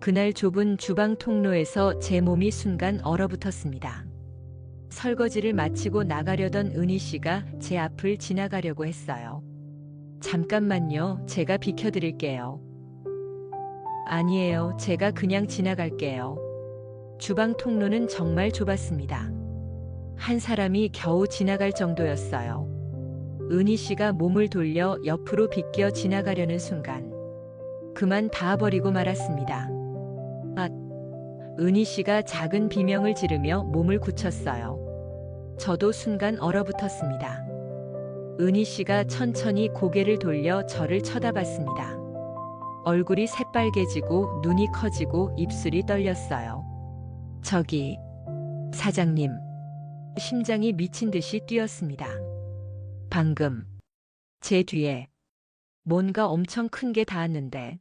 그날 좁은 주방 통로에서 제 몸이 순간 얼어붙었습니다. 설거지를 마치고 나가려던 은희 씨가 제 앞을 지나가려고 했어요. 잠깐만요, 제가 비켜드릴게요. 아니에요, 제가 그냥 지나갈게요. 주방 통로는 정말 좁았습니다. 한 사람이 겨우 지나갈 정도였어요. 은희 씨가 몸을 돌려 옆으로 비껴 지나가려는 순간 그만 닿아버리고 말았습니다. 아, 은희 씨가 작은 비명을 지르며 몸을 굳혔어요. 저도 순간 얼어붙었습니다. 은희 씨가 천천히 고개를 돌려 저를 쳐다봤습니다. 얼굴이 새빨개지고 눈이 커지고 입술이 떨렸어요. 저기, 사장님. 심장이 미친 듯이 뛰었습니다. 방금 제 뒤에 뭔가 엄청 큰 게 닿았는데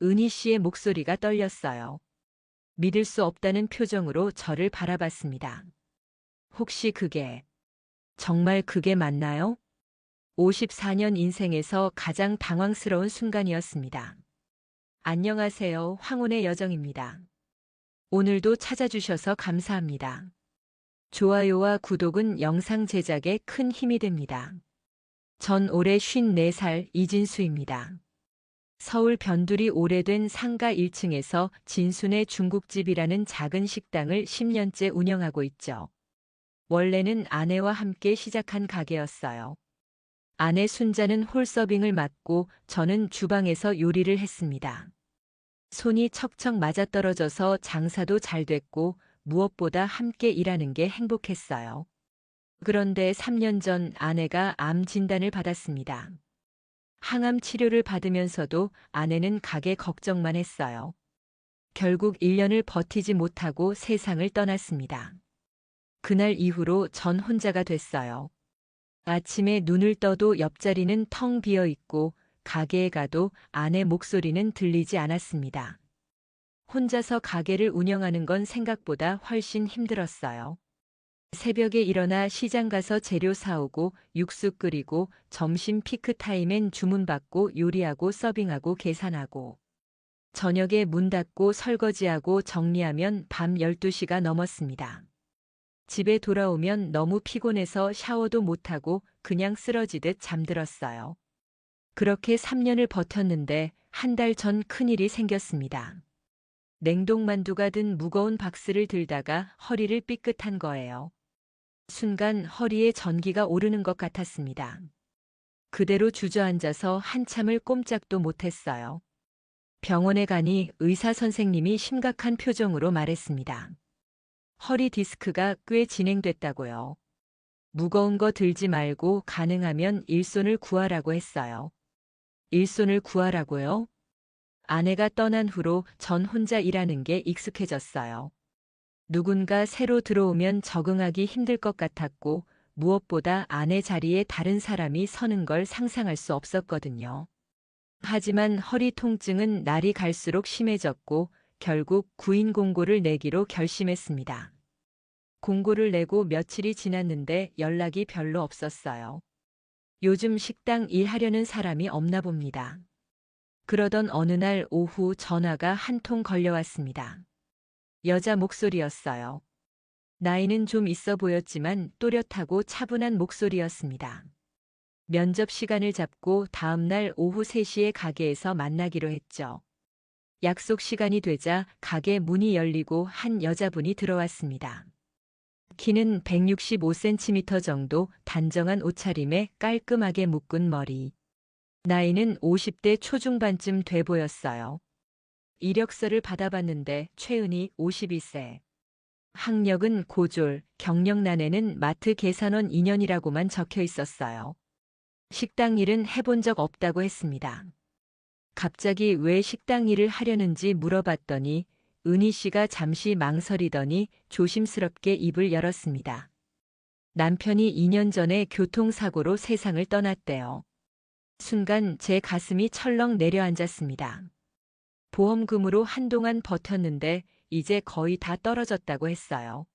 은희 씨의 목소리가 떨렸어요. 믿을 수 없다는 표정으로 저를 바라봤습니다. 혹시 그게 정말 그게 맞나요? 54년 인생에서 가장 당황스러운 순간이었습니다. 안녕하세요. 황혼의 여정입니다. 오늘도 찾아주셔서 감사합니다. 좋아요와 구독은 영상 제작에 큰 힘이 됩니다. 전 올해 54살 이진수입니다. 서울 변두리 오래된 상가 1층에서 진순의 중국집이라는 작은 식당을 10년째 운영하고 있죠. 원래는 아내와 함께 시작한 가게였어요. 아내 순자는 홀서빙을 맡고 저는 주방에서 요리를 했습니다. 손이 척척 맞아떨어져서 장사도 잘 됐고 무엇보다 함께 일하는 게 행복했어요. 그런데 3년 전 아내가 암 진단을 받았습니다. 항암 치료를 받으면서도 아내는 가게 걱정만 했어요. 결국 1년을 버티지 못하고 세상을 떠났습니다. 그날 이후로 전 혼자가 됐어요. 아침에 눈을 떠도 옆자리는 텅 비어 있고 가게에 가도 아내 목소리는 들리지 않았습니다. 혼자서 가게를 운영하는 건 생각보다 훨씬 힘들었어요. 새벽에 일어나 시장 가서 재료 사오고 육수 끓이고 점심 피크타임엔 주문받고 요리하고 서빙하고 계산하고 저녁에 문 닫고 설거지하고 정리하면 밤 12시가 넘었습니다. 집에 돌아오면 너무 피곤해서 샤워도 못하고 그냥 쓰러지듯 잠들었어요. 그렇게 3년을 버텼는데 한 달 전 큰일이 생겼습니다. 냉동만두가 든 무거운 박스를 들다가 허리를 삐끗한 거예요. 순간 허리에 전기가 오르는 것 같았습니다. 그대로 주저앉아서 한참을 꼼짝도 못했어요. 병원에 가니 의사 선생님이 심각한 표정으로 말했습니다. 허리 디스크가 꽤 진행됐다고요. 무거운 거 들지 말고 가능하면 일손을 구하라고 했어요. 일손을 구하라고요? 아내가 떠난 후로 전 혼자 일하는 게 익숙해졌어요. 누군가 새로 들어오면 적응하기 힘들 것 같았고 무엇보다 아내 자리에 다른 사람이 서는 걸 상상할 수 없었거든요. 하지만 허리 통증은 날이 갈수록 심해졌고 결국 구인 공고를 내기로 결심했습니다. 공고를 내고 며칠이 지났는데 연락이 별로 없었어요. 요즘 식당 일하려는 사람이 없나 봅니다. 그러던 어느 날 오후 전화가 한 통 걸려왔습니다. 여자 목소리였어요. 나이는 좀 있어 보였지만 또렷하고 차분한 목소리였습니다. 면접 시간을 잡고 다음 날 오후 3시에 가게에서 만나기로 했죠. 약속 시간이 되자 가게 문이 열리고 한 여자분이 들어왔습니다. 키는 165cm 정도, 단정한 옷차림에 깔끔하게 묶은 머리. 나이는 50대 초중반쯤 돼 보였어요. 이력서를 받아봤는데 최은희 52세. 학력은 고졸, 경력란에는 마트 계산원 2년이라고만 적혀 있었어요. 식당 일은 해본 적 없다고 했습니다. 갑자기 왜 식당 일을 하려는지 물어봤더니 은희 씨가 잠시 망설이더니 조심스럽게 입을 열었습니다. 남편이 2년 전에 교통사고로 세상을 떠났대요. 순간 제 가슴이 철렁 내려앉았습니다. 보험금으로 한동안 버텼는데 이제 거의 다 떨어졌다고 했어요.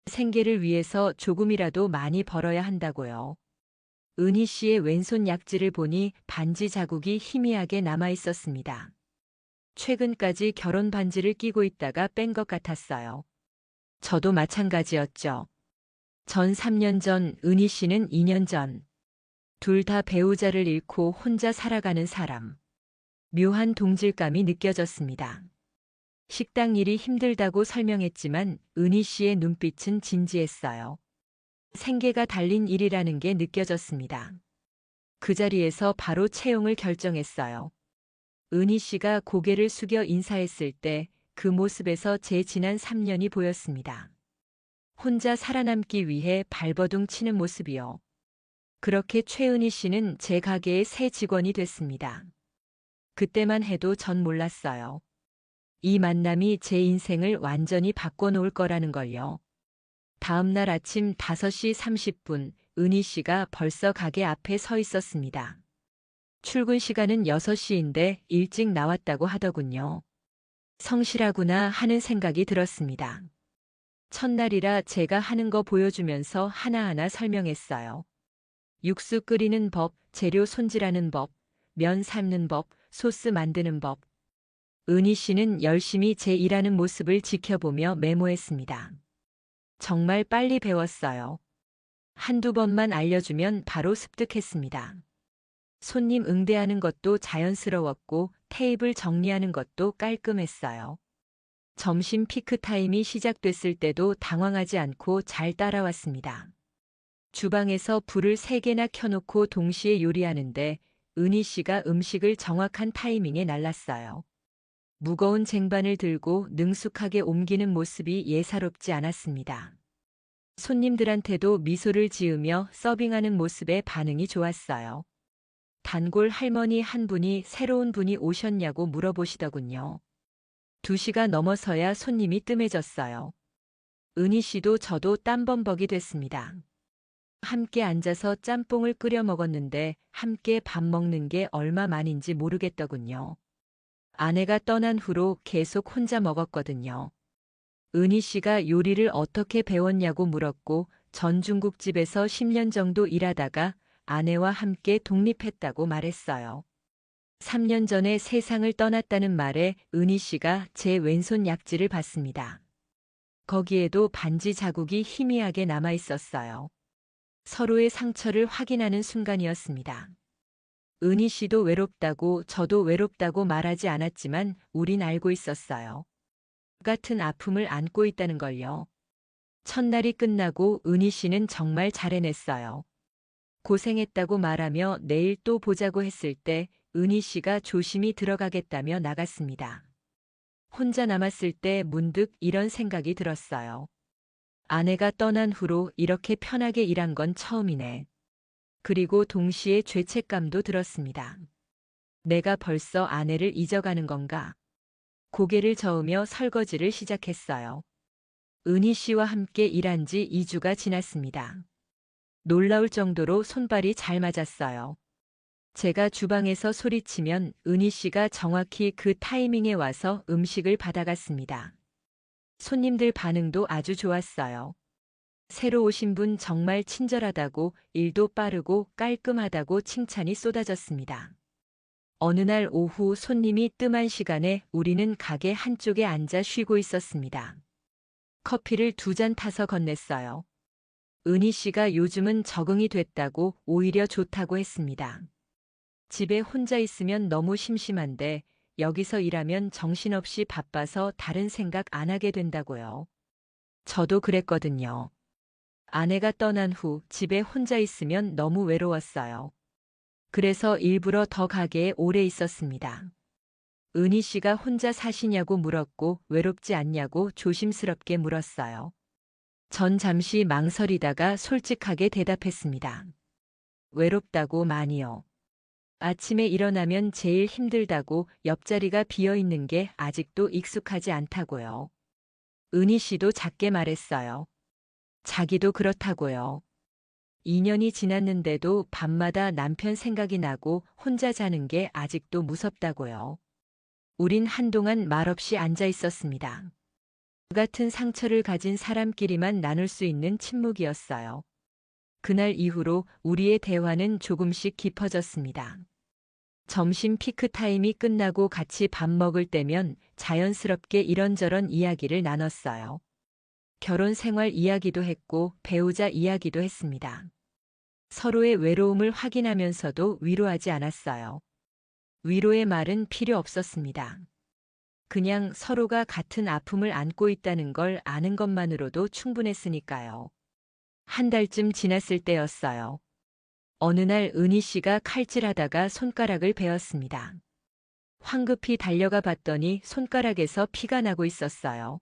생계를 위해서 조금이라도 많이 벌어야 한다고요. 은희 씨의 왼손 약지를 보니 반지 자국이 희미하게 남아 있었습니다. 최근까지 결혼 반지를 끼고 있다가 뺀 것 같았어요. 저도 마찬가지였죠. 전 3년 전, 은희 씨는 2년 전. 둘 다 배우자를 잃고 혼자 살아가는 사람. 묘한 동질감이 느껴졌습니다. 식당 일이 힘들다고 설명했지만 은희 씨의 눈빛은 진지했어요. 생계가 달린 일이라는 게 느껴졌습니다. 그 자리에서 바로 채용을 결정했어요. 은희 씨가 고개를 숙여 인사했을 때 그 모습에서 제 지난 3년이 보였습니다. 혼자 살아남기 위해 발버둥 치는 모습이요. 그렇게 최은희 씨는 제 가게의 새 직원이 됐습니다. 그때만 해도 전 몰랐어요. 이 만남이 제 인생을 완전히 바꿔놓을 거라는 걸요. 다음 날 아침 5시 30분, 은희 씨가 벌써 가게 앞에 서 있었습니다. 출근 시간은 6시인데 일찍 나왔다고 하더군요. 성실하구나 하는 생각이 들었습니다. 첫날이라 제가 하는 거 보여주면서 하나하나 설명했어요. 육수 끓이는 법, 재료 손질하는 법, 면 삶는 법, 소스 만드는 법. 은희 씨는 열심히 제 일하는 모습을 지켜보며 메모했습니다. 정말 빨리 배웠어요. 한두 번만 알려주면 바로 습득했습니다. 손님 응대하는 것도 자연스러웠고 테이블 정리하는 것도 깔끔했어요. 점심 피크 타임이 시작됐을 때도 당황하지 않고 잘 따라왔습니다. 주방에서 불을 3개나 켜놓고 동시에 요리하는데 은희 씨가 음식을 정확한 타이밍에 날랐어요. 무거운 쟁반을 들고 능숙하게 옮기는 모습이 예사롭지 않았습니다. 손님들한테도 미소를 지으며 서빙하는 모습에 반응이 좋았어요. 단골 할머니 한 분이 새로운 분이 오셨냐고 물어보시더군요. 2시가 넘어서야 손님이 뜸해졌어요. 은희 씨도 저도 땀범벅이 됐습니다. 함께 앉아서 짬뽕을 끓여 먹었는데 함께 밥 먹는 게 얼마만인지 모르겠더군요. 아내가 떠난 후로 계속 혼자 먹었거든요. 은희 씨가 요리를 어떻게 배웠냐고 물었고 전 중국집에서 10년 정도 일하다가 아내와 함께 독립했다고 말했어요. 3년 전에 세상을 떠났다는 말에 은희 씨가 제 왼손 약지를 봤습니다. 거기에도 반지 자국이 희미하게 남아 있었어요. 서로의 상처를 확인하는 순간이었습니다. 은희 씨도 외롭다고 저도 외롭다고 말하지 않았지만 우린 알고 있었어요. 같은 아픔을 안고 있다는 걸요. 첫날이 끝나고 은희 씨는 정말 잘 해냈어요. 고생했다고 말하며 내일 또 보자고 했을 때 은희 씨가 조심히 들어가겠다며 나갔습니다. 혼자 남았을 때 문득 이런 생각이 들었어요. 아내가 떠난 후로 이렇게 편하게 일한 건 처음이네. 그리고 동시에 죄책감도 들었습니다. 내가 벌써 아내를 잊어가는 건가? 고개를 저으며 설거지를 시작했어요. 은희 씨와 함께 일한 지 2주가 지났습니다. 놀라울 정도로 손발이 잘 맞았어요. 제가 주방에서 소리치면 은희 씨가 정확히 그 타이밍에 와서 음식을 받아갔습니다. 손님들 반응도 아주 좋았어요. 새로 오신 분 정말 친절하다고, 일도 빠르고 깔끔하다고 칭찬이 쏟아졌습니다. 어느 날 오후 손님이 뜸한 시간에 우리는 가게 한쪽에 앉아 쉬고 있었습니다. 커피를 2잔 타서 건넸어요. 은희 씨가 요즘은 적응이 됐다고 오히려 좋다고 했습니다. 집에 혼자 있으면 너무 심심한데 여기서 일하면 정신없이 바빠서 다른 생각 안 하게 된다고요. 저도 그랬거든요. 아내가 떠난 후 집에 혼자 있으면 너무 외로웠어요. 그래서 일부러 더 가게에 오래 있었습니다. 은희 씨가 혼자 사시냐고 물었고 외롭지 않냐고 조심스럽게 물었어요. 전 잠시 망설이다가 솔직하게 대답했습니다. 외롭다고 많이요. 아침에 일어나면 제일 힘들다고 옆자리가 비어 있는 게 아직도 익숙하지 않다고요. 은희 씨도 작게 말했어요. 자기도 그렇다고요. 2년이 지났는데도 밤마다 남편 생각이 나고 혼자 자는 게 아직도 무섭다고요. 우린 한동안 말없이 앉아 있었습니다. 그 같은 상처를 가진 사람끼리만 나눌 수 있는 침묵이었어요. 그날 이후로 우리의 대화는 조금씩 깊어졌습니다. 점심 피크 타임이 끝나고 같이 밥 먹을 때면 자연스럽게 이런저런 이야기를 나눴어요. 결혼 생활 이야기도 했고 배우자 이야기도 했습니다. 서로의 외로움을 확인하면서도 위로하지 않았어요. 위로의 말은 필요 없었습니다. 그냥 서로가 같은 아픔을 안고 있다는 걸 아는 것만으로도 충분했으니까요. 한 달쯤 지났을 때였어요. 어느 날 은희 씨가 칼질하다가 손가락을 베었습니다. 황급히 달려가 봤더니 손가락에서 피가 나고 있었어요.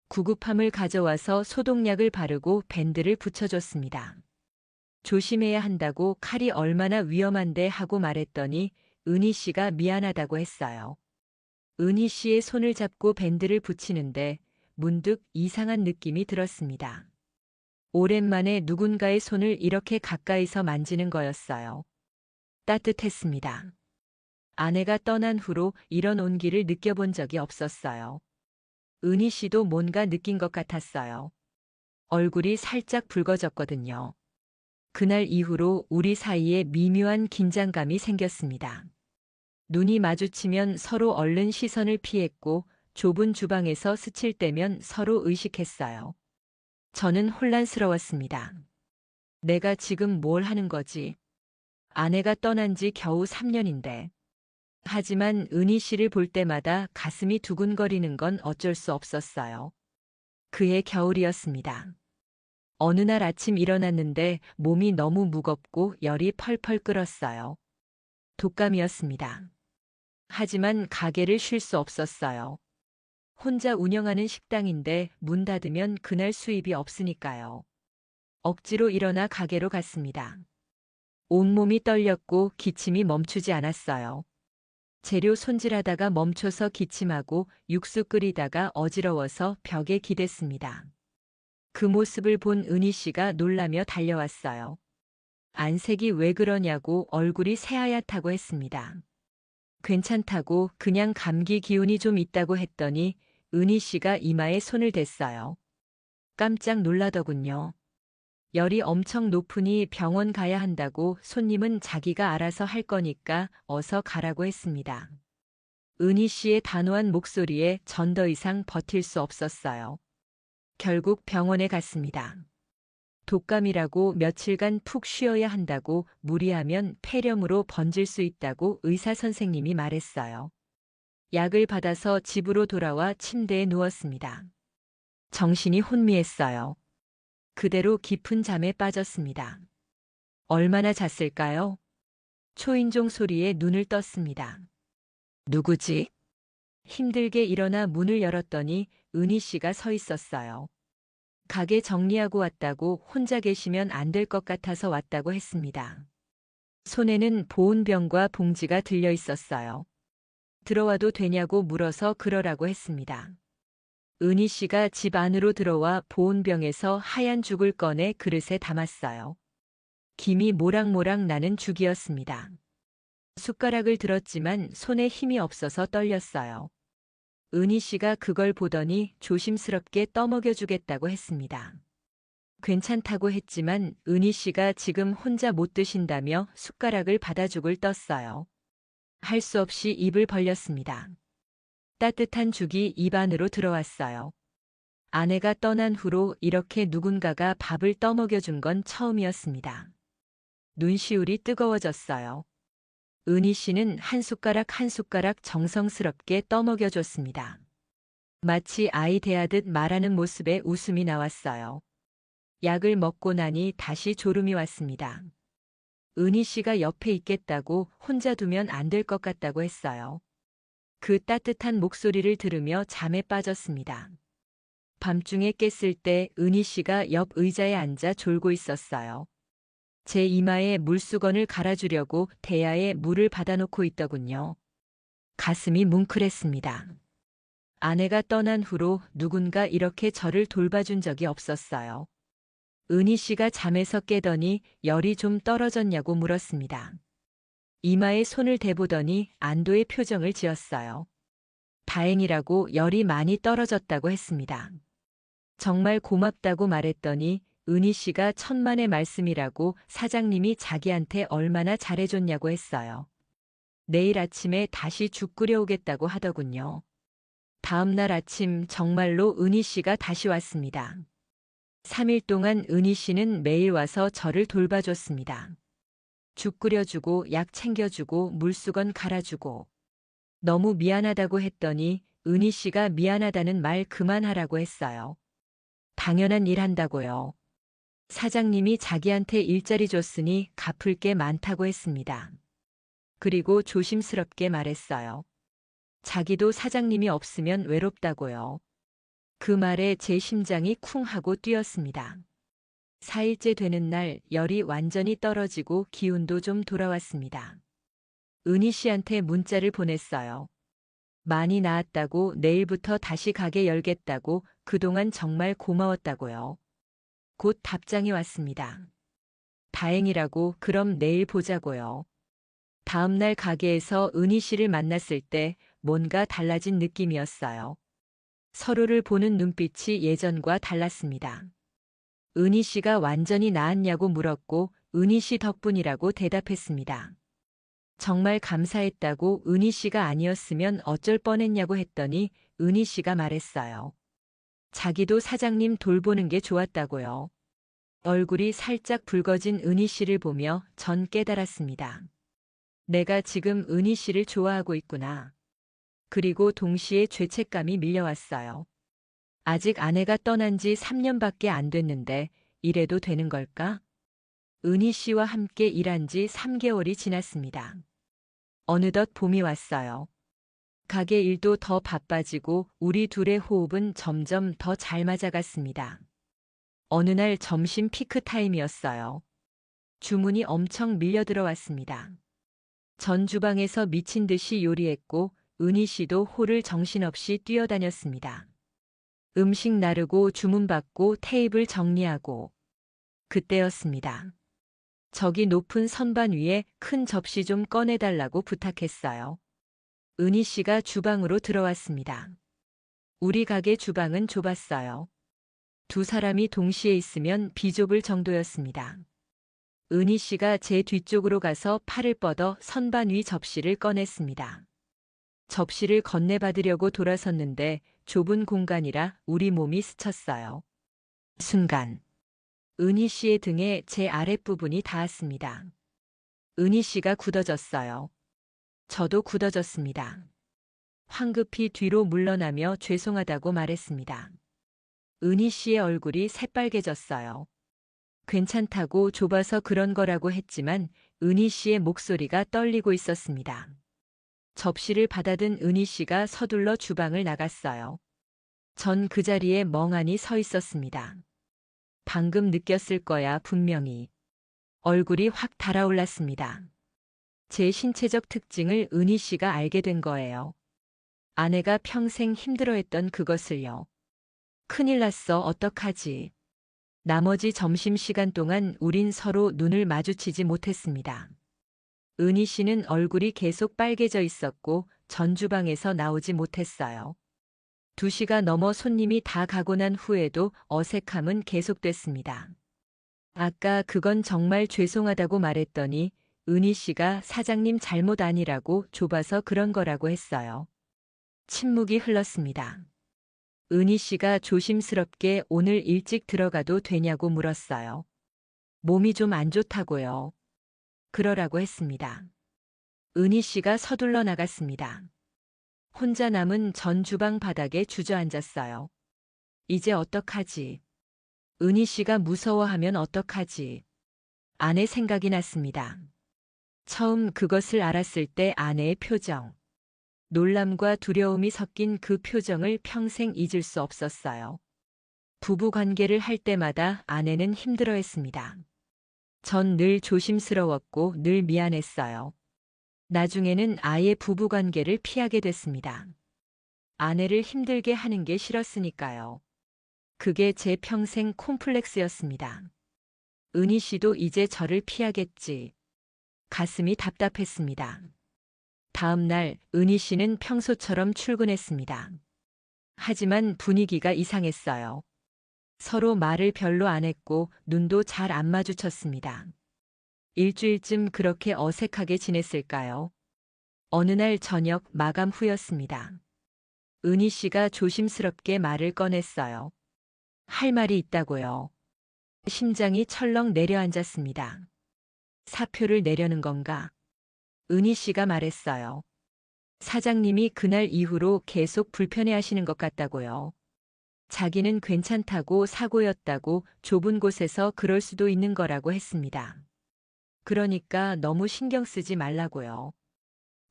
구급함을 가져와서 소독약을 바르고 밴드를 붙여줬습니다. 조심해야 한다고 칼이 얼마나 위험한데 하고 말했더니 은희 씨가 미안하다고 했어요. 은희 씨의 손을 잡고 밴드를 붙이는데 문득 이상한 느낌이 들었습니다. 오랜만에 누군가의 손을 이렇게 가까이서 만지는 거였어요. 따뜻했습니다. 아내가 떠난 후로 이런 온기를 느껴본 적이 없었어요. 은희 씨도 뭔가 느낀 것 같았어요. 얼굴이 살짝 붉어졌거든요. 그날 이후로 우리 사이에 미묘한 긴장감이 생겼습니다. 눈이 마주치면 서로 얼른 시선을 피했고 좁은 주방에서 스칠 때면 서로 의식했어요. 저는 혼란스러웠습니다. 내가 지금 뭘 하는 거지? 아내가 떠난 지 겨우 3년인데. 하지만 은희 씨를 볼 때마다 가슴이 두근거리는 건 어쩔 수 없었어요. 그해 겨울이었습니다. 어느 날 아침 일어났는데 몸이 너무 무겁고 열이 펄펄 끓었어요. 독감이었습니다. 하지만 가게를 쉴 수 없었어요. 혼자 운영하는 식당인데 문 닫으면 그날 수입이 없으니까요. 억지로 일어나 가게로 갔습니다. 온몸이 떨렸고 기침이 멈추지 않았어요. 재료 손질하다가 멈춰서 기침하고 육수 끓이다가 어지러워서 벽에 기댔습니다. 그 모습을 본 은희 씨가 놀라며 달려왔어요. 안색이 왜 그러냐고 얼굴이 새하얗다고 했습니다. 괜찮다고 그냥 감기 기운이 좀 있다고 했더니 은희 씨가 이마에 손을 댔어요. 깜짝 놀라더군요. 열이 엄청 높으니 병원 가야 한다고 손님은 자기가 알아서 할 거니까 어서 가라고 했습니다. 은희 씨의 단호한 목소리에 전 더 이상 버틸 수 없었어요. 결국 병원에 갔습니다. 독감이라고 며칠간 푹 쉬어야 한다고 무리하면 폐렴으로 번질 수 있다고 의사 선생님이 말했어요. 약을 받아서 집으로 돌아와 침대에 누웠습니다. 정신이 혼미했어요. 그대로 깊은 잠에 빠졌습니다. 얼마나 잤을까요? 초인종 소리에 눈을 떴습니다. 누구지? 힘들게 일어나 문을 열었더니 은희 씨가 서 있었어요. 가게 정리하고 왔다고 혼자 계시면 안 될 것 같아서 왔다고 했습니다. 손에는 보온병과 봉지가 들려 있었어요. 들어와도 되냐고 물어서 그러라고 했습니다. 은희 씨가 집 안으로 들어와 보온병에서 하얀 죽을 꺼내 그릇에 담았어요. 김이 모락모락 나는 죽이었습니다. 숟가락을 들었지만 손에 힘이 없어서 떨렸어요. 은희 씨가 그걸 보더니 조심스럽게 떠먹여 주겠다고 했습니다. 괜찮다고 했지만 은희 씨가 지금 혼자 못 드신다며 숟가락을 받아 죽을 떴어요. 할 수 없이 입을 벌렸습니다. 따뜻한 죽이 입 안으로 들어왔어요. 아내가 떠난 후로 이렇게 누군가가 밥을 떠먹여 준 건 처음이었습니다. 눈시울이 뜨거워졌어요. 은희 씨는 한 숟가락 한 숟가락 정성스럽게 떠먹여 줬습니다. 마치 아이 대하듯 말하는 모습에 웃음이 나왔어요. 약을 먹고 나니 다시 졸음이 왔습니다. 은희 씨가 옆에 있겠다고 혼자 두면 안 될 것 같다고 했어요. 그 따뜻한 목소리를 들으며 잠에 빠졌습니다. 밤중에 깼을 때 은희 씨가 옆 의자에 앉아 졸고 있었어요. 제 이마에 물수건을 갈아주려고 대야에 물을 받아놓고 있더군요. 가슴이 뭉클했습니다. 아내가 떠난 후로 누군가 이렇게 저를 돌봐준 적이 없었어요. 은희 씨가 잠에서 깨더니 열이 좀 떨어졌냐고 물었습니다. 이마에 손을 대보더니 안도의 표정을 지었어요. 다행이라고 열이 많이 떨어졌다고 했습니다. 정말 고맙다고 말했더니 은희 씨가 천만의 말씀이라고 사장님이 자기한테 얼마나 잘해줬냐고 했어요. 내일 아침에 다시 죽 끓여오겠다고 하더군요. 다음 날 아침 정말로 은희 씨가 다시 왔습니다. 3일 동안 은희 씨는 매일 와서 저를 돌봐줬습니다. 죽 끓여주고 약 챙겨주고 물수건 갈아주고 너무 미안하다고 했더니 은희 씨가 미안하다는 말 그만하라고 했어요. 당연한 일 한다고요. 사장님이 자기한테 일자리 줬으니 갚을 게 많다고 했습니다. 그리고 조심스럽게 말했어요. 자기도 사장님이 없으면 외롭다고요. 그 말에 제 심장이 쿵 하고 뛰었습니다. 4일째 되는 날 열이 완전히 떨어지고 기운도 좀 돌아왔습니다. 은희 씨한테 문자를 보냈어요. 많이 나았다고 내일부터 다시 가게 열겠다고 그동안 정말 고마웠다고요. 곧 답장이 왔습니다. 다행이라고 그럼 내일 보자고요. 다음 날 가게에서 은희 씨를 만났을 때 뭔가 달라진 느낌이었어요. 서로를 보는 눈빛이 예전과 달랐습니다. 은희 씨가 완전히 나았냐고 물었고 은희 씨 덕분이라고 대답했습니다. 정말 감사했다고 은희 씨가 아니었으면 어쩔 뻔했냐고 했더니 은희 씨가 말했어요. 자기도 사장님 돌보는 게 좋았다고요. 얼굴이 살짝 붉어진 은희 씨를 보며 전 깨달았습니다. 내가 지금 은희 씨를 좋아하고 있구나. 그리고 동시에 죄책감이 밀려왔어요. 아직 아내가 떠난 지 3년밖에 안 됐는데 이래도 되는 걸까? 은희 씨와 함께 일한 지 3개월이 지났습니다. 어느덧 봄이 왔어요. 가게 일도 더 바빠지고 우리 둘의 호흡은 점점 더 잘 맞아갔습니다. 어느 날 점심 피크 타임이었어요. 주문이 엄청 밀려 들어왔습니다. 전 주방에서 미친 듯이 요리했고 은희 씨도 홀을 정신없이 뛰어다녔습니다. 음식 나르고 주문 받고 테이블 정리하고 그때였습니다. 저기 높은 선반 위에 큰 접시 좀 꺼내달라고 부탁했어요. 은희 씨가 주방으로 들어왔습니다. 우리 가게 주방은 좁았어요. 두 사람이 동시에 있으면 비좁을 정도였습니다. 은희 씨가 제 뒤쪽으로 가서 팔을 뻗어 선반 위 접시를 꺼냈습니다. 접시를 건네받으려고 돌아섰는데 좁은 공간이라 우리 몸이 스쳤어요. 순간 은희 씨의 등에 제 아랫부분이 닿았습니다. 은희 씨가 굳어졌어요. 저도 굳어졌습니다. 황급히 뒤로 물러나며 죄송하다고 말했습니다. 은희 씨의 얼굴이 새빨개졌어요. 괜찮다고 좁아서 그런 거라고 했지만 은희 씨의 목소리가 떨리고 있었습니다. 접시를 받아든 은희 씨가 서둘러 주방을 나갔어요. 전 그 자리에 멍하니 서 있었습니다. 방금 느꼈을 거야, 분명히. 얼굴이 확 달아올랐습니다. 제 신체적 특징을 은희 씨가 알게 된 거예요. 아내가 평생 힘들어했던 그것을요. 큰일 났어, 어떡하지. 나머지 점심시간 동안 우린 서로 눈을 마주치지 못했습니다. 은희 씨는 얼굴이 계속 빨개져 있었고 전 주방에서 나오지 못했어요. 2시가 넘어 손님이 다 가고 난 후에도 어색함은 계속됐습니다. 아까 그건 정말 죄송하다고 말했더니 은희 씨가 사장님 잘못 아니라고 좁아서 그런 거라고 했어요. 침묵이 흘렀습니다. 은희 씨가 조심스럽게 오늘 일찍 들어가도 되냐고 물었어요. 몸이 좀 안 좋다고요. 그러라고 했습니다. 은희 씨가 서둘러 나갔습니다. 혼자 남은 전 주방 바닥에 주저앉았어요. 이제 어떡하지? 은희 씨가 무서워하면 어떡하지? 아내 생각이 났습니다. 처음 그것을 알았을 때 아내의 표정. 놀람과 두려움이 섞인 그 표정을 평생 잊을 수 없었어요. 부부 관계를 할 때마다 아내는 힘들어했습니다. 전 늘 조심스러웠고 늘 미안했어요. 나중에는 아예 부부 관계를 피하게 됐습니다. 아내를 힘들게 하는 게 싫었으니까요. 그게 제 평생 콤플렉스였습니다. 은희 씨도 이제 저를 피하겠지. 가슴이 답답했습니다. 다음 날 은희 씨는 평소처럼 출근했습니다. 하지만 분위기가 이상했어요. 서로 말을 별로 안 했고 눈도 잘 안 마주쳤습니다. 일주일쯤 그렇게 어색하게 지냈을까요? 어느 날 저녁 마감 후였습니다. 은희 씨가 조심스럽게 말을 꺼냈어요. 할 말이 있다고요. 심장이 철렁 내려앉았습니다. 사표를 내려는 건가? 은희 씨가 말했어요. 사장님이 그날 이후로 계속 불편해하시는 것 같다고요. 자기는 괜찮다고 사고였다고 좁은 곳에서 그럴 수도 있는 거라고 했습니다. 그러니까 너무 신경 쓰지 말라고요.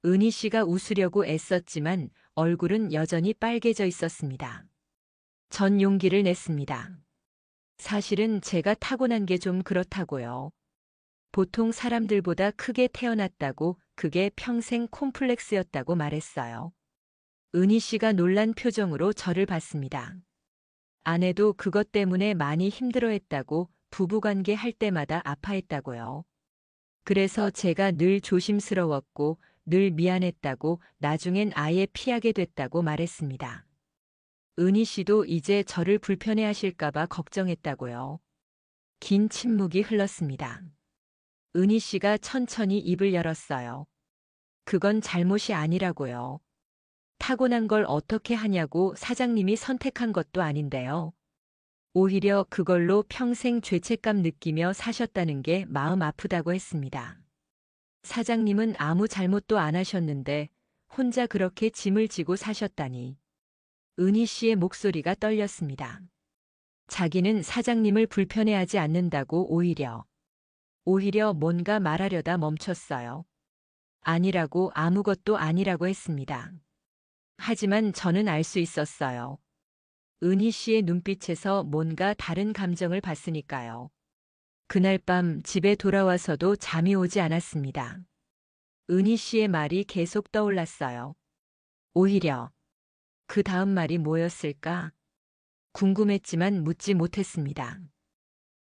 은희 씨가 웃으려고 애썼지만 얼굴은 여전히 빨개져 있었습니다. 전 용기를 냈습니다. 사실은 제가 타고난 게 좀 그렇다고요. 보통 사람들보다 크게 태어났다고 그게 평생 콤플렉스였다고 말했어요. 은희 씨가 놀란 표정으로 저를 봤습니다. 아내도 그것 때문에 많이 힘들어했다고 부부관계 할 때마다 아파했다고요. 그래서 제가 늘 조심스러웠고 늘 미안했다고 나중엔 아예 피하게 됐다고 말했습니다. 은희 씨도 이제 저를 불편해 하실까봐 걱정했다고요. 긴 침묵이 흘렀습니다. 은희 씨가 천천히 입을 열었어요. 그건 잘못이 아니라고요. 타고난 걸 어떻게 하냐고 사장님이 선택한 것도 아닌데요. 오히려 그걸로 평생 죄책감 느끼며 사셨다는 게 마음 아프다고 했습니다. 사장님은 아무 잘못도 안 하셨는데 혼자 그렇게 짐을 지고 사셨다니. 은희 씨의 목소리가 떨렸습니다. 자기는 사장님을 불편해하지 않는다고 오히려 뭔가 말하려다 멈췄어요. 아니라고 아무것도 아니라고 했습니다. 하지만 저는 알 수 있었어요. 은희 씨의 눈빛에서 뭔가 다른 감정을 봤으니까요. 그날 밤 집에 돌아와서도 잠이 오지 않았습니다. 은희 씨의 말이 계속 떠올랐어요. 오히려 그 다음 말이 뭐였을까? 궁금했지만 묻지 못했습니다.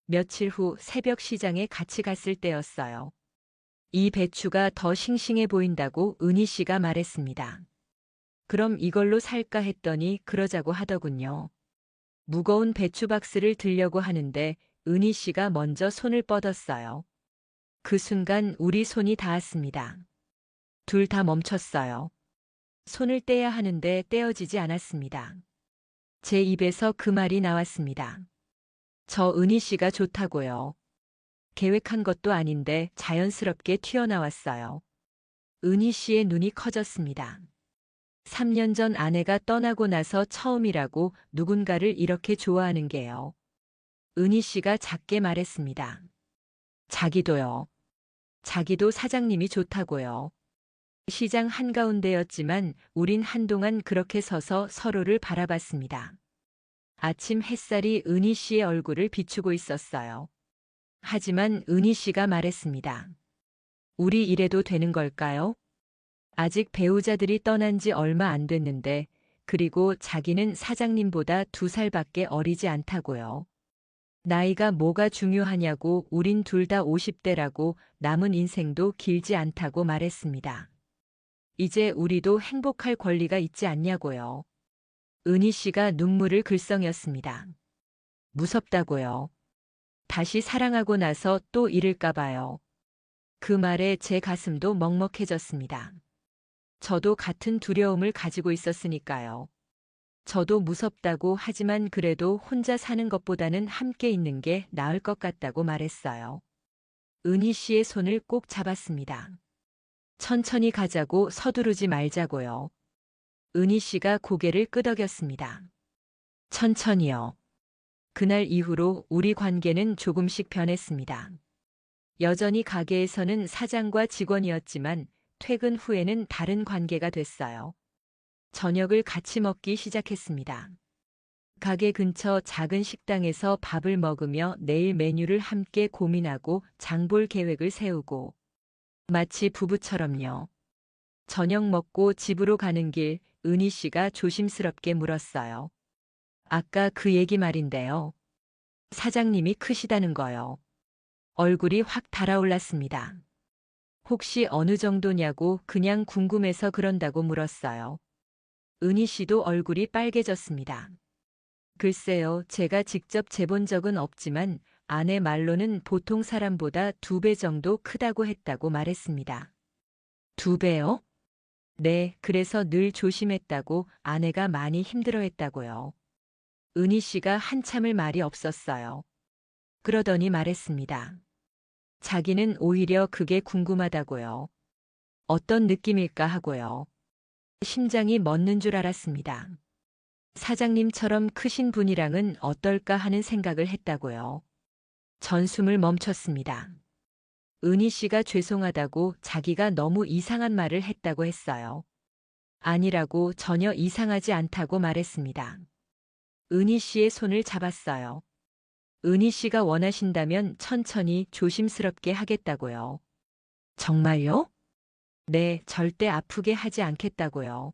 며칠 후 새벽 시장에 같이 갔을 때였어요. 이 배추가 더 싱싱해 보인다고 은희 씨가 말했습니다. 그럼 이걸로 살까 했더니 그러자고 하더군요. 무거운 배추 박스를 들려고 하는데 은희 씨가 먼저 손을 뻗었어요. 그 순간 우리 손이 닿았습니다. 둘 다 멈췄어요. 손을 떼야 하는데 떼어지지 않았습니다. 제 입에서 그 말이 나왔습니다. 저 은희 씨가 좋다고요. 계획한 것도 아닌데 자연스럽게 튀어나왔어요. 은희 씨의 눈이 커졌습니다. 3년 전 아내가 떠나고 나서 처음이라고 누군가를 이렇게 좋아하는 게요. 은희 씨가 작게 말했습니다. 자기도요. 자기도 사장님이 좋다고요. 시장 한가운데였지만 우린 한동안 그렇게 서서 서로를 바라봤습니다. 아침 햇살이 은희 씨의 얼굴을 비추고 있었어요. 하지만 은희 씨가 말했습니다. 우리 이래도 되는 걸까요? 아직 배우자들이 떠난 지 얼마 안 됐는데, 그리고 자기는 사장님보다 2살밖에 어리지 않다고요. 나이가 뭐가 중요하냐고 우린 둘 다 50대라고 남은 인생도 길지 않다고 말했습니다. 이제 우리도 행복할 권리가 있지 않냐고요. 은희 씨가 눈물을 글썽였습니다. 무섭다고요. 다시 사랑하고 나서 또 잃을까 봐요. 그 말에 제 가슴도 먹먹해졌습니다. 저도 같은 두려움을 가지고 있었으니까요. 저도 무섭다고 하지만 그래도 혼자 사는 것보다는 함께 있는 게 나을 것 같다고 말했어요. 은희 씨의 손을 꼭 잡았습니다. 천천히 가자고 서두르지 말자고요. 은희 씨가 고개를 끄덕였습니다. 천천히요. 그날 이후로 우리 관계는 조금씩 변했습니다. 여전히 가게에서는 사장과 직원이었지만 퇴근 후에는 다른 관계가 됐어요. 저녁을 같이 먹기 시작했습니다. 가게 근처 작은 식당에서 밥을 먹으며 내일 메뉴를 함께 고민하고 장볼 계획을 세우고 마치 부부처럼요. 저녁 먹고 집으로 가는 길 은희 씨가 조심스럽게 물었어요. 아까 그 얘기 말인데요. 사장님이 크시다는 거요. 얼굴이 확 달아올랐습니다. 혹시 어느 정도냐고 그냥 궁금해서 그런다고 물었어요. 은희 씨도 얼굴이 빨개졌습니다. 글쎄요, 제가 직접 재본 적은 없지만 아내 말로는 보통 사람보다 2배 정도 크다고 했다고 말했습니다. 2배요? 네, 그래서 늘 조심했다고 아내가 많이 힘들어했다고요. 은희 씨가 한참을 말이 없었어요. 그러더니 말했습니다. 자기는 오히려 그게 궁금하다고요. 어떤 느낌일까 하고요. 심장이 멎는 줄 알았습니다. 사장님처럼 크신 분이랑은 어떨까 하는 생각을 했다고요. 전숨을 멈췄습니다. 은희 씨가 죄송하다고 자기가 너무 이상한 말을 했다고 했어요. 아니라고 전혀 이상하지 않다고 말했습니다. 은희 씨의 손을 잡았어요. 은희 씨가 원하신다면 천천히 조심스럽게 하겠다고요. 정말요? 네, 절대 아프게 하지 않겠다고요.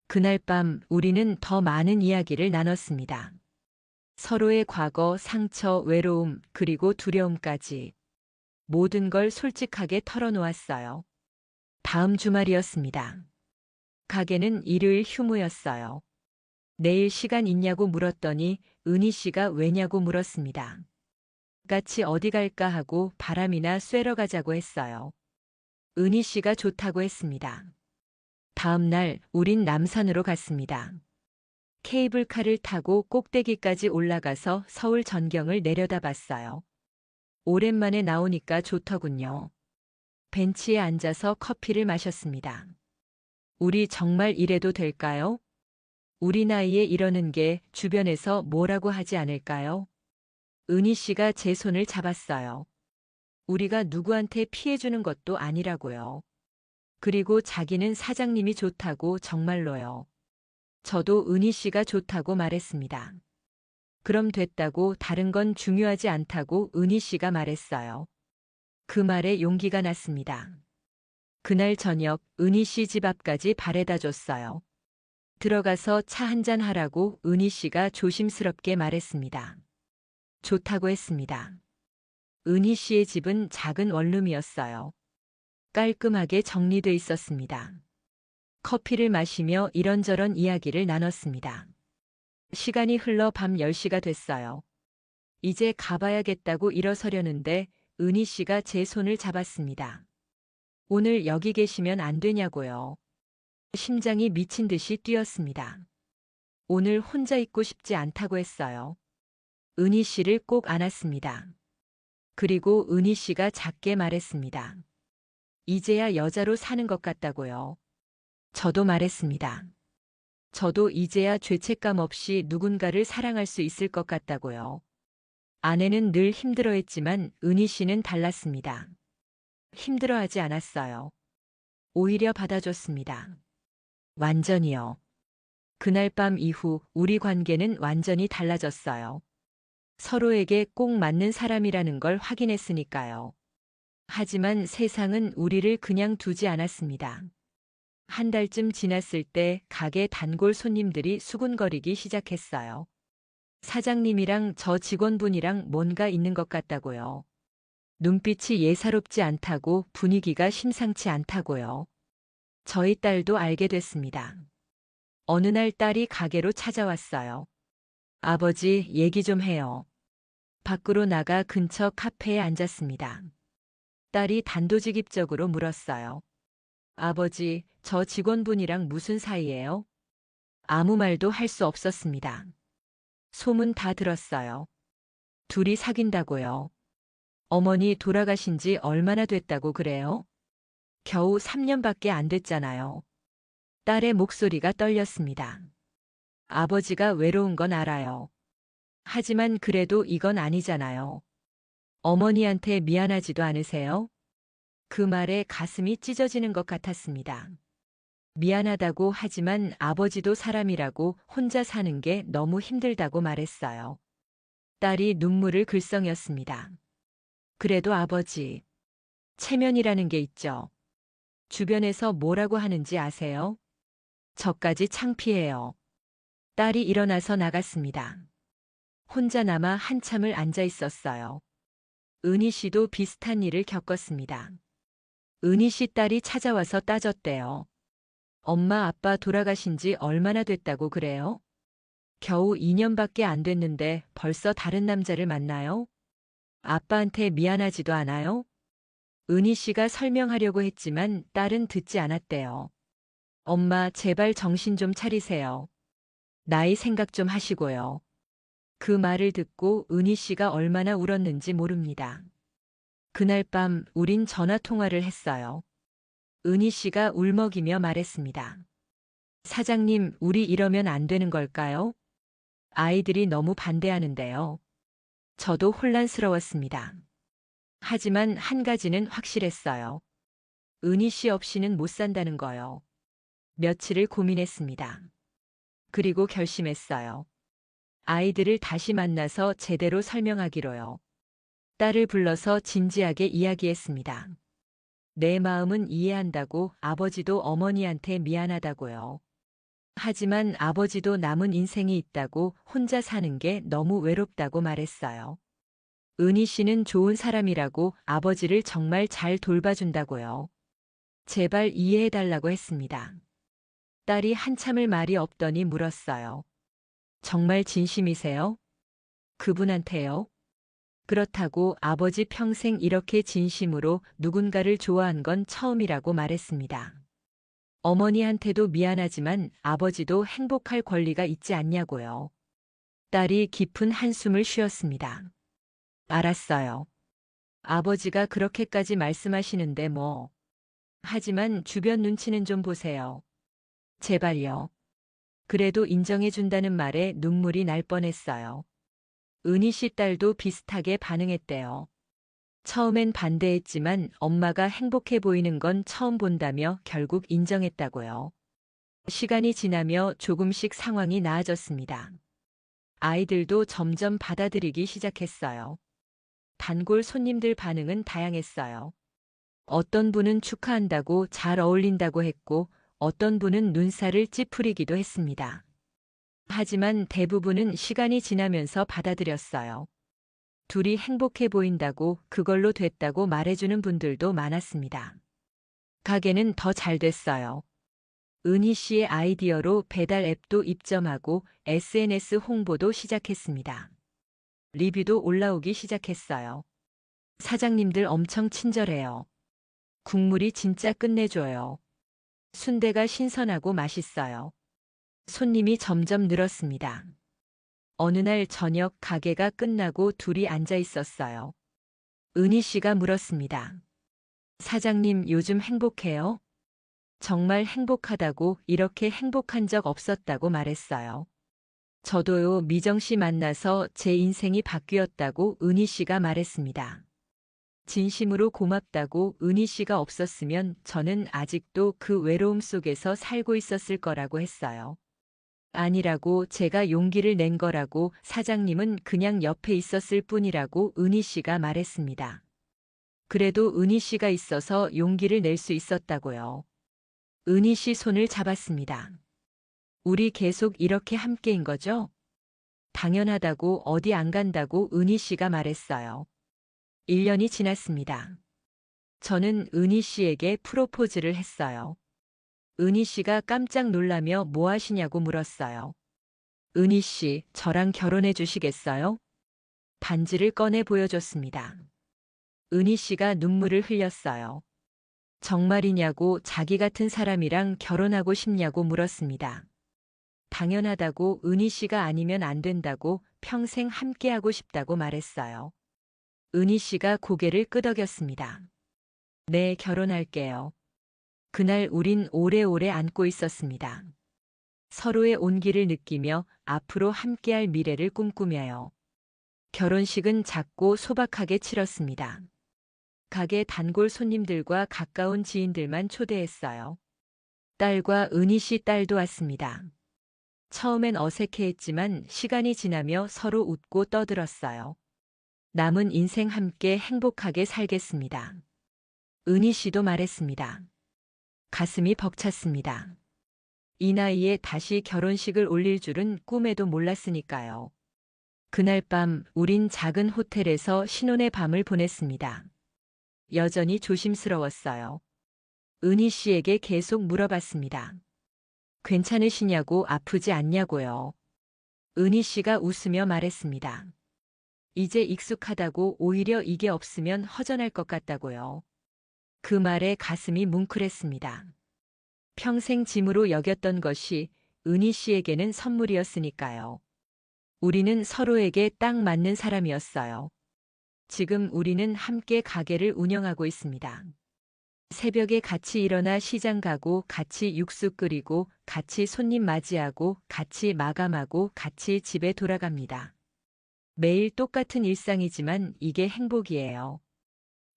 그날 밤 우리는 더 많은 이야기를 나눴습니다. 서로의 과거, 상처, 외로움, 그리고 두려움까지 모든 걸 솔직하게 털어놓았어요. 다음 주말이었습니다. 가게는 일요일 휴무였어요. 내일 시간 있냐고 물었더니 은희 씨가 왜냐고 물었습니다. 같이 어디 갈까 하고 바람이나 쐬러 가자고 했어요. 은희 씨가 좋다고 했습니다. 다음 날 우린 남산으로 갔습니다. 케이블카를 타고 꼭대기까지 올라가서 서울 전경을 내려다봤어요. 오랜만에 나오니까 좋더군요. 벤치에 앉아서 커피를 마셨습니다. 우리 정말 이래도 될까요? 우리 나이에 이러는 게 주변에서 뭐라고 하지 않을까요? 은희 씨가 제 손을 잡았어요. 우리가 누구한테 피해주는 것도 아니라고요. 그리고 자기는 사장님이 좋다고 정말로요. 저도 은희 씨가 좋다고 말했습니다. 그럼 됐다고 다른 건 중요하지 않다고 은희 씨가 말했어요. 그 말에 용기가 났습니다. 그날 저녁 은희 씨 집 앞까지 바래다 줬어요. 들어가서 차 한잔 하라고 은희 씨가 조심스럽게 말했습니다. 좋다고 했습니다. 은희 씨의 집은 작은 원룸이었어요. 깔끔하게 정리돼 있었습니다. 커피를 마시며 이런저런 이야기를 나눴습니다. 시간이 흘러 밤 10시가 됐어요. 이제 가봐야겠다고 일어서려는데 은희 씨가 제 손을 잡았습니다. 오늘 여기 계시면 안 되냐고요. 심장이 미친 듯이 뛰었습니다. 오늘 혼자 있고 싶지 않다고 했어요. 은희 씨를 꼭 안았습니다. 그리고 은희 씨가 작게 말했습니다. 이제야 여자로 사는 것 같다고요. 저도 말했습니다. 저도 이제야 죄책감 없이 누군가를 사랑할 수 있을 것 같다고요. 아내는 늘 힘들어했지만 은희 씨는 달랐습니다. 힘들어하지 않았어요. 오히려 받아줬습니다. 완전히요. 그날 밤 이후 우리 관계는 완전히 달라졌어요. 서로에게 꼭 맞는 사람이라는 걸 확인했으니까요. 하지만 세상은 우리를 그냥 두지 않았습니다. 한 달쯤 지났을 때 가게 단골 손님들이 수군거리기 시작했어요. 사장님이랑 저 직원분이랑 뭔가 있는 것 같다고요. 눈빛이 예사롭지 않다고 분위기가 심상치 않다고요. 저희 딸도 알게 됐습니다. 어느 날 딸이 가게로 찾아왔어요. 아버지, 얘기 좀 해요. 밖으로 나가 근처 카페에 앉았습니다. 딸이 단도직입적으로 물었어요. 아버지, 저 직원분이랑 무슨 사이예요? 아무 말도 할 수 없었습니다. 소문 다 들었어요. 둘이 사귄다고요. 어머니 돌아가신 지 얼마나 됐다고 그래요? 겨우 3년밖에 안 됐잖아요. 딸의 목소리가 떨렸습니다. 아버지가 외로운 건 알아요. 하지만 그래도 이건 아니잖아요. 어머니한테 미안하지도 않으세요? 그 말에 가슴이 찢어지는 것 같았습니다. 미안하다고 하지만 아버지도 사람이라고 혼자 사는 게 너무 힘들다고 말했어요. 딸이 눈물을 글썽였습니다. 그래도 아버지, 체면이라는 게 있죠. 주변에서 뭐라고 하는지 아세요? 저까지 창피해요. 딸이 일어나서 나갔습니다. 혼자 남아 한참을 앉아 있었어요. 은희 씨도 비슷한 일을 겪었습니다. 은희 씨 딸이 찾아와서 따졌대요. 엄마 아빠 돌아가신 지 얼마나 됐다고 그래요? 겨우 2년밖에 안 됐는데 벌써 다른 남자를 만나요? 아빠한테 미안하지도 않아요? 은희 씨가 설명하려고 했지만 딸은 듣지 않았대요. 엄마, 제발 정신 좀 차리세요. 나이 생각 좀 하시고요. 그 말을 듣고 은희 씨가 얼마나 울었는지 모릅니다. 그날 밤 우린 전화 통화를 했어요. 은희 씨가 울먹이며 말했습니다. 사장님, 우리 이러면 안 되는 걸까요? 아이들이 너무 반대하는데요. 저도 혼란스러웠습니다. 하지만 한 가지는 확실했어요. 은희 씨 없이는 못 산다는 거요. 며칠을 고민했습니다. 그리고 결심했어요. 아이들을 다시 만나서 제대로 설명하기로요. 딸을 불러서 진지하게 이야기했습니다. 내 마음은 이해한다고, 아버지도 어머니한테 미안하다고요. 하지만 아버지도 남은 인생이 있다고, 혼자 사는 게 너무 외롭다고 말했어요. 은희 씨는 좋은 사람이라고, 아버지를 정말 잘 돌봐준다고요. 제발 이해해달라고 했습니다. 딸이 한참을 말이 없더니 물었어요. 정말 진심이세요? 그분한테요? 그렇다고 아버지 평생 이렇게 진심으로 누군가를 좋아한 건 처음이라고 말했습니다. 어머니한테도 미안하지만 아버지도 행복할 권리가 있지 않냐고요. 딸이 깊은 한숨을 쉬었습니다. 알았어요. 아버지가 그렇게까지 말씀하시는데 뭐. 하지만 주변 눈치는 좀 보세요. 제발요. 그래도 인정해준다는 말에 눈물이 날 뻔했어요. 은희 씨 딸도 비슷하게 반응했대요. 처음엔 반대했지만 엄마가 행복해 보이는 건 처음 본다며 결국 인정했다고요. 시간이 지나며 조금씩 상황이 나아졌습니다. 아이들도 점점 받아들이기 시작했어요. 단골 손님들 반응은 다양했어요. 어떤 분은 축하한다고 잘 어울린다고 했고, 어떤 분은 눈살을 찌푸리기도 했습니다. 하지만 대부분은 시간이 지나면서 받아들였어요. 둘이 행복해 보인다고, 그걸로 됐다고 말해주는 분들도 많았습니다. 가게는 더 잘 됐어요. 은희 씨의 아이디어로 배달 앱도 입점하고 SNS 홍보도 시작했습니다. 리뷰도 올라오기 시작했어요. 사장님들 엄청 친절해요. 국물이 진짜 끝내줘요. 순대가 신선하고 맛있어요. 손님이 점점 늘었습니다. 어느 날 저녁 가게가 끝나고 둘이 앉아 있었어요. 은희 씨가 물었습니다. 사장님, 요즘 행복해요? 정말 행복하다고, 이렇게 행복한 적 없었다고 말했어요. 저도요, 미정 씨 만나서 제 인생이 바뀌었다고 은희 씨가 말했습니다. 진심으로 고맙다고, 은희 씨가 없었으면 저는 아직도 그 외로움 속에서 살고 있었을 거라고 했어요. 아니라고, 제가 용기를 낸 거라고, 사장님은 그냥 옆에 있었을 뿐이라고 은희 씨가 말했습니다. 그래도 은희 씨가 있어서 용기를 낼 수 있었다고요. 은희 씨 손을 잡았습니다. 우리 계속 이렇게 함께인 거죠? 당연하다고, 어디 안 간다고 은희 씨가 말했어요. 1년이 지났습니다. 저는 은희 씨에게 프로포즈를 했어요. 은희 씨가 깜짝 놀라며 뭐 하시냐고 물었어요. 은희 씨, 저랑 결혼해 주시겠어요? 반지를 꺼내 보여줬습니다. 은희 씨가 눈물을 흘렸어요. 정말이냐고, 자기 같은 사람이랑 결혼하고 싶냐고 물었습니다. 당연하다고, 은희 씨가 아니면 안 된다고, 평생 함께하고 싶다고 말했어요. 은희 씨가 고개를 끄덕였습니다. 네, 결혼할게요. 그날 우린 오래오래 안고 있었습니다. 서로의 온기를 느끼며 앞으로 함께할 미래를 꿈꾸며요. 결혼식은 작고 소박하게 치렀습니다. 가게 단골 손님들과 가까운 지인들만 초대했어요. 딸과 은희 씨 딸도 왔습니다. 처음엔 어색해했지만 시간이 지나며 서로 웃고 떠들었어요. 남은 인생 함께 행복하게 살겠습니다. 은희 씨도 말했습니다. 가슴이 벅찼습니다. 이 나이에 다시 결혼식을 올릴 줄은 꿈에도 몰랐으니까요. 그날 밤 우린 작은 호텔에서 신혼의 밤을 보냈습니다. 여전히 조심스러웠어요. 은희 씨에게 계속 물어봤습니다. 괜찮으시냐고, 아프지 않냐고요. 은희 씨가 웃으며 말했습니다. 이제 익숙하다고, 오히려 이게 없으면 허전할 것 같다고요. 그 말에 가슴이 뭉클했습니다. 평생 짐으로 여겼던 것이 은희 씨에게는 선물이었으니까요. 우리는 서로에게 딱 맞는 사람이었어요. 지금 우리는 함께 가게를 운영하고 있습니다. 새벽에 같이 일어나 시장 가고 같이 육수 끓이고 같이 손님 맞이하고 같이 마감하고 같이 집에 돌아갑니다. 매일 똑같은 일상이지만 이게 행복이에요.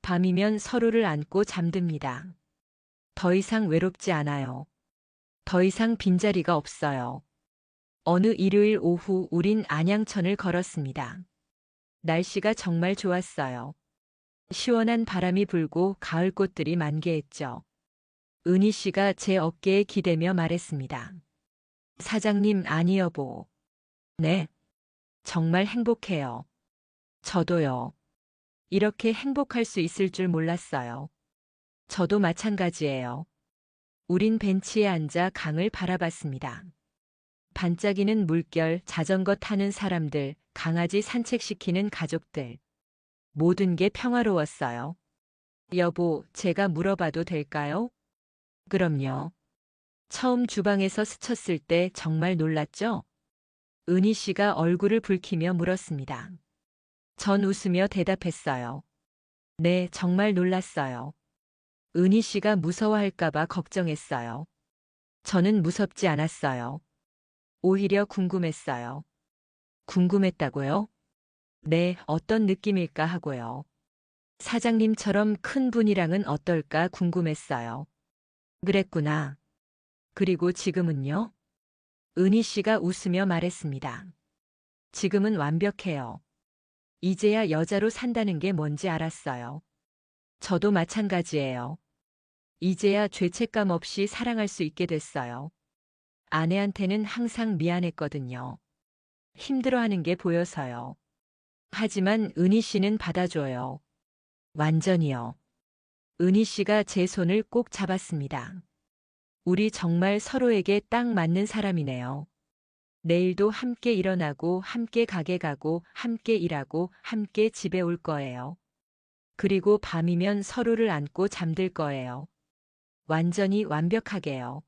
밤이면 서로를 안고 잠듭니다. 더 이상 외롭지 않아요. 더 이상 빈자리가 없어요. 어느 일요일 오후 우린 안양천을 걸었습니다. 날씨가 정말 좋았어요. 시원한 바람이 불고 가을 꽃들이 만개했죠. 은희 씨가 제 어깨에 기대며 말했습니다. 사장님, 아니 여보. 네. 정말 행복해요. 저도요. 이렇게 행복할 수 있을 줄 몰랐어요. 저도 마찬가지예요. 우린 벤치에 앉아 강을 바라봤습니다. 반짝이는 물결, 자전거 타는 사람들, 강아지 산책시키는 가족들. 모든 게 평화로웠어요. 여보, 제가 물어봐도 될까요? 그럼요. 처음 주방에서 스쳤을 때 정말 놀랐죠? 은희 씨가 얼굴을 붉히며 물었습니다. 전 웃으며 대답했어요. 네, 정말 놀랐어요. 은희 씨가 무서워할까봐 걱정했어요. 저는 무섭지 않았어요. 오히려 궁금했어요. 궁금했다고요? 네, 어떤 느낌일까 하고요. 사장님처럼 큰 분이랑은 어떨까 궁금했어요. 그랬구나. 그리고 지금은요? 은희 씨가 웃으며 말했습니다. 지금은 완벽해요. 이제야 여자로 산다는 게 뭔지 알았어요. 저도 마찬가지예요. 이제야 죄책감 없이 사랑할 수 있게 됐어요. 아내한테는 항상 미안했거든요. 힘들어하는 게 보여서요. 하지만 은희 씨는 받아줘요. 완전히요. 은희 씨가 제 손을 꼭 잡았습니다. 우리 정말 서로에게 딱 맞는 사람이네요. 내일도 함께 일어나고 함께 가게 가고 함께 일하고 함께 집에 올 거예요. 그리고 밤이면 서로를 안고 잠들 거예요. 완전히 완벽하게요.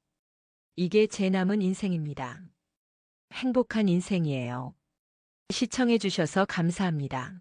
이게 제 남은 인생입니다. 행복한 인생이에요. 시청해 주셔서 감사합니다.